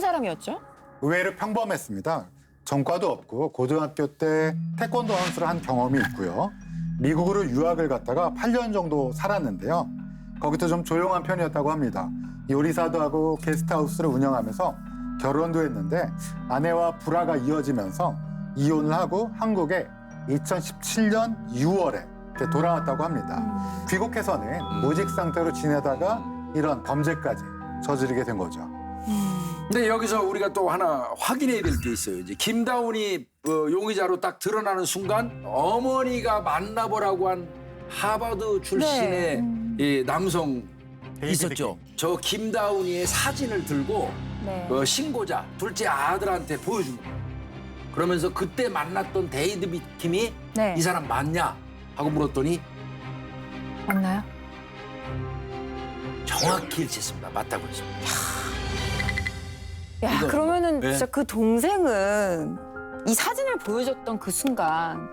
사람이었죠? 의외로 평범했습니다. 전과도 없고 고등학교 때 태권도 선수를 한 경험이 있고요. 미국으로 유학을 갔다가 8년 정도 살았는데요. 거기도 좀 조용한 편이었다고 합니다. 요리사도 하고 게스트하우스를 운영하면서 결혼도 했는데 아내와 불화가 이어지면서 이혼을 하고 한국에 2017년 6월에 돌아왔다고 합니다. 귀국해서는 무직 상태로 지내다가 이런 범죄까지 저지르게 된 거죠. 근데 여기서 우리가 또 하나 확인해야 될 게 있어요. 이제 김다운이 용의자로 딱 드러나는 순간 어머니가 만나보라고 한 하버드 출신의 이 남성 있었죠. 저 김다운이의 사진을 들고 네. 신고자 둘째 아들한테 보여준 거예요. 그러면서 그때 만났던 데이드 비킴이 네. 이 사람 맞냐 하고 물었더니 맞나요? 정확히 일치했습니다. 맞다고 했습니다. 야, 이거, 그러면은 네. 진짜 그 동생은 이 사진을 보여줬던 그 순간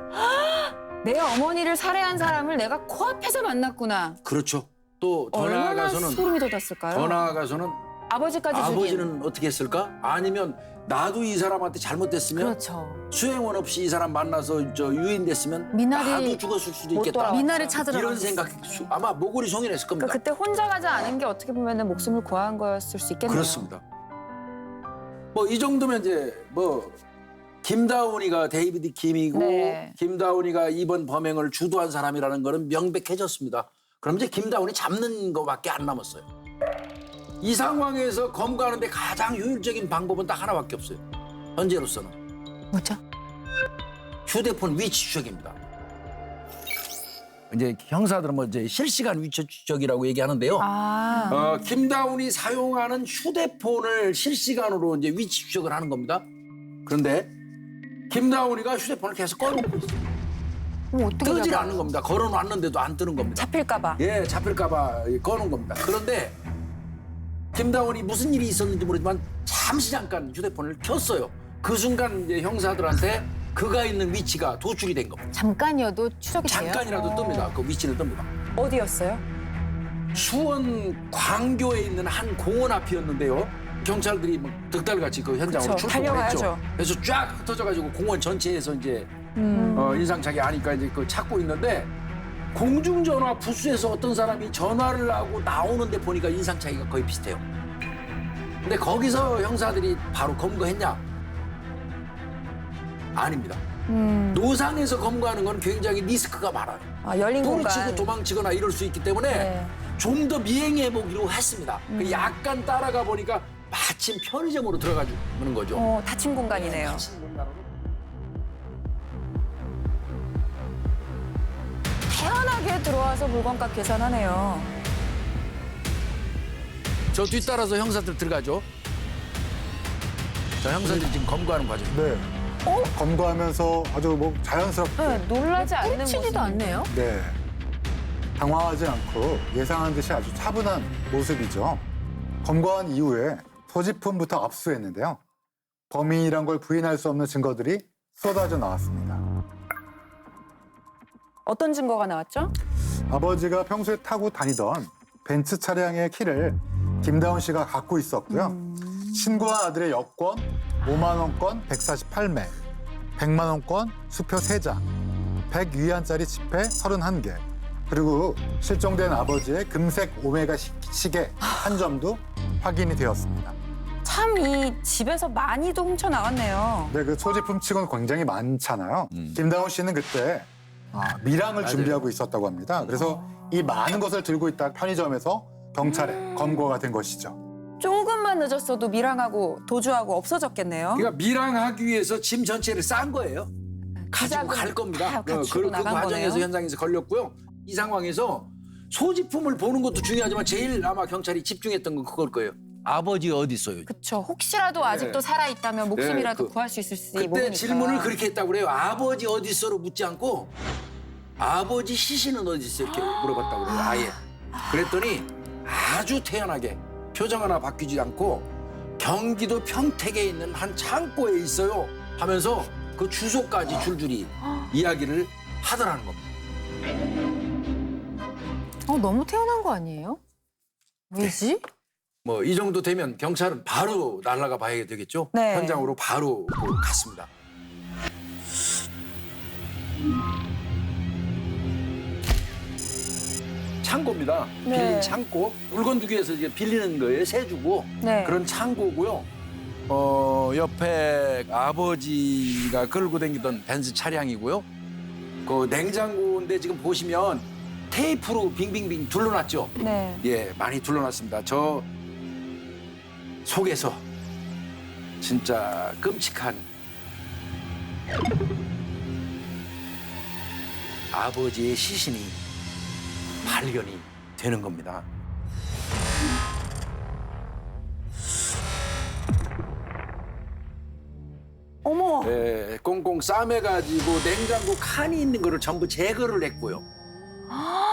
내 어머니를 살해한 사람을 내가 코앞에서 만났구나. 그렇죠. 또 더 얼마나 나아가서는 소름이 돋았을까요? 더 나아가서는 아버지까지 죽인. 아버지는 어떻게 했을까? 아니면 나도 이 사람한테 잘못됐으면 그렇죠. 수행원 없이 이 사람 만나서 유인됐으면 미나리 나도 죽었을 수도 못 있겠다. 돌아왔죠. 미나리 찾으러 이런 갔어. 생각 아마 모골이 송연했을 겁니다. 그러니까 그때 혼자 가지 않은 게 어떻게 보면은 목숨을 구한 거였을 수 있겠네요. 그렇습니다. 뭐 이 정도면 이제 뭐 김다운이가 데이비드 김이고 네. 김다운이가 이번 범행을 주도한 사람이라는 거는 명백해졌습니다. 그럼 이제 김다운이 잡는 거밖에 안 남았어요. 이 상황에서 검거하는데 가장 효율적인 방법은 딱 하나밖에 없어요. 현재로서는 뭐죠? 휴대폰 위치 추적입니다. 이제 형사들은 뭐 이제 실시간 위치 추적이라고 얘기하는데요. 김다운이 사용하는 휴대폰을 실시간으로 이제 위치 추적을 하는 겁니다. 그런데 김다운이가 휴대폰을 계속 꺼놓고 있어요. 어떻게 뜨질 잡아? 않는 겁니다. 걸어놨는데도 안 뜨는 겁니다. 잡힐까봐. 예, 잡힐까봐 꺼놓은 겁니다. 그런데 김다운이 무슨 일이 있었는지 모르지만 잠시 잠깐 휴대폰을 켰어요. 그 순간 이제 형사들한테 그가 있는 위치가 도출이 된 겁니다. 잠깐이어도 추적이 돼요? 잠깐이라도 뜹니다. 그 위치를 뜹니다. 어디였어요? 수원 광교에 있는 한 공원 앞이었는데요. 경찰들이 뭐 득달같이 그 현장으로 그쵸, 출동을 했죠. 달려가야죠. 그래서 쫙 흩어져가지고 공원 전체에서 이제 인상착의 하니까 이제 그 찾고 있는데 공중전화 부스에서 어떤 사람이 전화를 하고 나오는데 보니까 인상착의가 거의 비슷해요. 근데 거기서 형사들이 바로 검거했냐? 아닙니다. 노상에서 검거하는 건 굉장히 리스크가 많아요. 열린 공간. 도리치고 도망치거나 이럴 수 있기 때문에 네. 좀 더 미행해 보기로 했습니다. 그 약간 따라가 보니까 마침 편의점으로 들어가는 거죠. 닫힌 공간이네요. 태연하게 들어와서 물건값 계산하네요. 저 뒤따라서 형사들 들어가죠. 저 형사들이 지금 검거하는 과정. 네. 검거하면서 아주 뭐 자연스럽게 네, 놀라지 않는 모습. 훔치지도 않네요. 네. 당황하지 않고 예상한 듯이 아주 차분한 모습이죠. 검거한 이후에 소지품부터 압수했는데요. 범인이란 걸 부인할 수 없는 증거들이 쏟아져 나왔습니다. 어떤 증거가 나왔죠? 아버지가 평소에 타고 다니던 벤츠 차량의 키를 김다운 씨가 갖고 있었고요. 신고한 아들의 여권 5만 원권 148매, 100만 원권 수표 3장, 100위안짜리 지폐 31개, 그리고 실종된 아버지의 금색 오메가 시계 한 점도 확인이 되었습니다. 참 이 집에서 많이도 훔쳐 나갔네요. 네, 그 소지품 치고는 굉장히 많잖아요. 김다운 씨는 그때 밀항을 맞아요. 준비하고 있었다고 합니다. 그래서 이 많은 것을 들고 있다 편의점에서 경찰에 검거가 된 것이죠. 조금만 늦었어도 밀항하고 도주하고 없어졌겠네요. 그러니까 밀항하기 위해서 짐 전체를 싼 거예요. 가지고 갈 겁니다. 다 갖추고 나간 과정에서 거네요. 현장에서 걸렸고요. 이 상황에서 소지품을 보는 것도 중요하지만 제일 아마 경찰이 집중했던 건 그걸 거예요. 아버지 어디 있어요? 그렇죠. 혹시라도 아직도 살아있다면 목숨이라도 그- 구할 수 있을지 그때 모르니까. 질문을 그렇게 했다고 그래요. 아버지 어디 있어로 묻지 않고 아버지 시신은 어디 있어 이렇게 물어봤다고 그래요. 아예. 그랬더니 아주 태연하게 표정 하나 바뀌지 않고 경기도 평택에 있는 한 창고에 있어요 하면서 그 주소까지 줄줄이 이야기를 하더라는 겁니다. 너무 태어난 거 아니에요? 왜지? 뭐 이 정도 되면 경찰은 바로 날아가 봐야 되겠죠. 네. 현장으로 바로 갔습니다. 창고입니다. 네. 빌린 창고. 물건 두기 위해서 이제 빌리는 거예요. 세 주고. 네. 그런 창고고요. 옆에 아버지가 끌고 다니던 벤츠 차량이고요. 그 냉장고인데 지금 보시면 테이프로 빙빙빙 둘러놨죠. 네. 예, 많이 둘러놨습니다. 저 속에서 진짜 끔찍한 아버지의 시신이 발견이 되는 겁니다. 어머. 예, 꽁꽁 싸매가지고 냉장고 칸이 있는 거를 전부 제거를 했고요.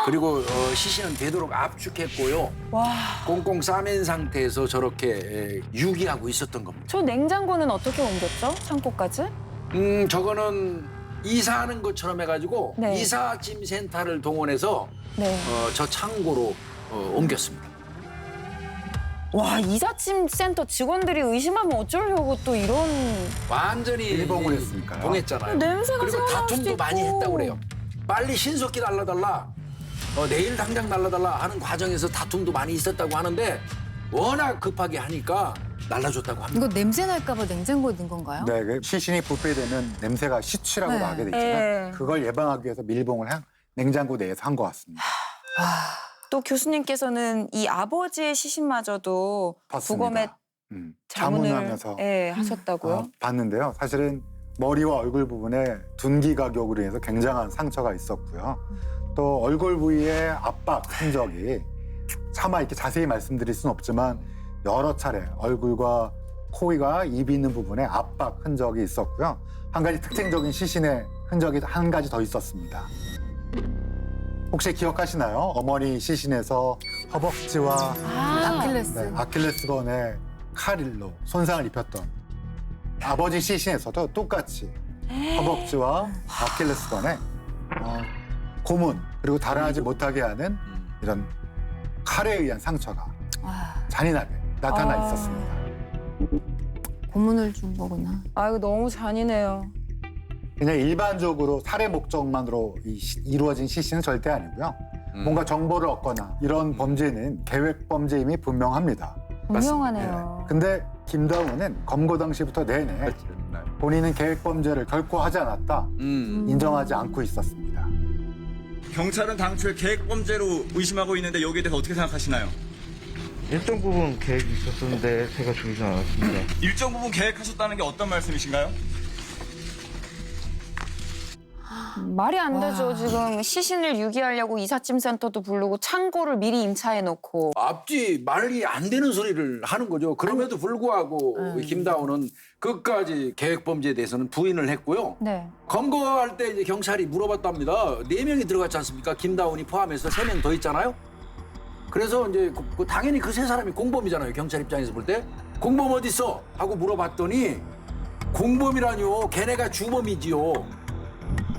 그리고 시신은 되도록 압축했고요. 와. 꽁꽁 싸맨 상태에서 저렇게 유기하고 있었던 겁니다. 저 냉장고는 어떻게 옮겼죠? 창고까지? 저거는 이사하는 것처럼 해가지고 네. 이사짐 센터를 동원해서 네. 저 창고로 옮겼습니다. 와, 이삿짐 센터 직원들이 의심하면 어쩌려고 또 이런 완전히 일봉을 했으니까요. 봉했잖아요. 냄새가 그리고 새어나올 수도 다툼도 많이 있고. 했다고 그래요. 빨리 신속히 날라달라. 내일 당장 날라달라 하는 과정에서 다툼도 많이 있었다고 하는데 워낙 급하게 하니까 날라줬다고 합니다. 이거 냄새 날까봐 냉장고에 넣은 건가요? 네, 그 시신이 부패되면 냄새가 시추라고도 네. 하게 돼 있지만 네. 그걸 예방하기 위해서 밀봉을 냉장고 내에서 한 것 같습니다. 또 교수님께서는 이 아버지의 시신마저도 부검에 봤습니다. 자문을 자문하면서 하셨다고요? 봤는데요. 사실은 머리와 얼굴 부분에 둔기 가격으로 인해서 굉장한 상처가 있었고요. 또 얼굴 부위에 압박 흔적이 차마 이렇게 자세히 말씀드릴 수는 없지만 여러 차례 얼굴과 코가 입이 있는 부분에 압박 흔적이 있었고요. 한 가지 특징적인 시신의 흔적이 한 가지 더 있었습니다. 혹시 기억하시나요? 어머니 시신에서 허벅지와 아킬레스. 네, 아킬레스건에 칼로 손상을 입혔던 아버지 시신에서도 똑같이 허벅지와 아킬레스건에 고문 그리고 달아나지 못하게 하는 이런 칼에 의한 상처가 잔인하게 나타나 있었습니다. 고문을 준 거구나. 아, 이거 너무 잔인해요. 그냥 일반적으로 살해 목적만으로 이루어진 시신은 절대 아니고요. 뭔가 정보를 얻거나 이런 범죄는 계획 범죄임이 분명합니다. 분명하네요. 근데 김다운은 검거 당시부터 내내 본인은 계획 범죄를 결코 하지 않았다 인정하지 않고 있었습니다. 경찰은 당초에 계획 범죄로 의심하고 있는데 여기에 대해서 어떻게 생각하시나요? 일정 부분 계획이 있었는데 제가 죽이진 않았습니다. 일정 부분 계획하셨다는 게 어떤 말씀이신가요? 말이 안 되죠. 지금 시신을 유기하려고 이삿짐 센터도 부르고 창고를 미리 임차해 놓고. 앞뒤 말이 안 되는 소리를 하는 거죠. 그럼에도 불구하고 김다운은 끝까지 계획 범죄에 대해서는 부인을 했고요. 네. 검거할 때 이제 경찰이 물어봤답니다. 4명이 들어갔지 않습니까? 김다운이 포함해서 3명 더 있잖아요. 그래서 이제 당연히 그 3사람이 공범이잖아요. 경찰 입장에서 볼 때. 공범 어디 있어? 하고 물어봤더니 공범이라뇨. 걔네가 주범이지요.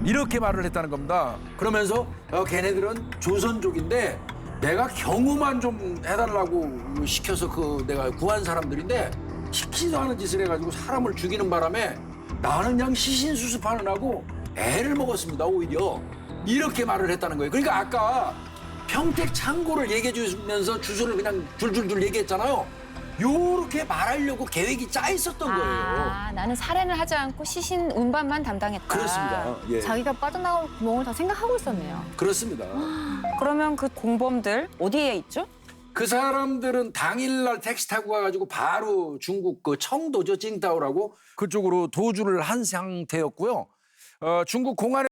이렇게 말을 했다는 겁니다. 그러면서 걔네들은 조선족인데 내가 경호만 좀 해달라고 시켜서 내가 구한 사람들인데 시키지도 않은 짓을 해가지고 사람을 죽이는 바람에 나는 그냥 시신 수습하는 하고 애를 먹었습니다. 오히려 이렇게 말을 했다는 거예요. 그러니까 아까 평택 창고를 얘기해 주면서 주소를 그냥 줄줄줄 얘기했잖아요. 요렇게 말하려고 계획이 짜 있었던 거예요. 아, 나는 살해를 하지 않고 시신 운반만 담당했다. 그렇습니다. 예. 자기가 빠져나올 구멍을 다 생각하고 있었네요. 그렇습니다. 그러면 그 공범들 어디에 있죠? 그 사람들은 당일날 택시 타고 가가지고 바로 중국 그 청도죠, 찡따오라고 그쪽으로 도주를 한 상태였고요. 중국 공안에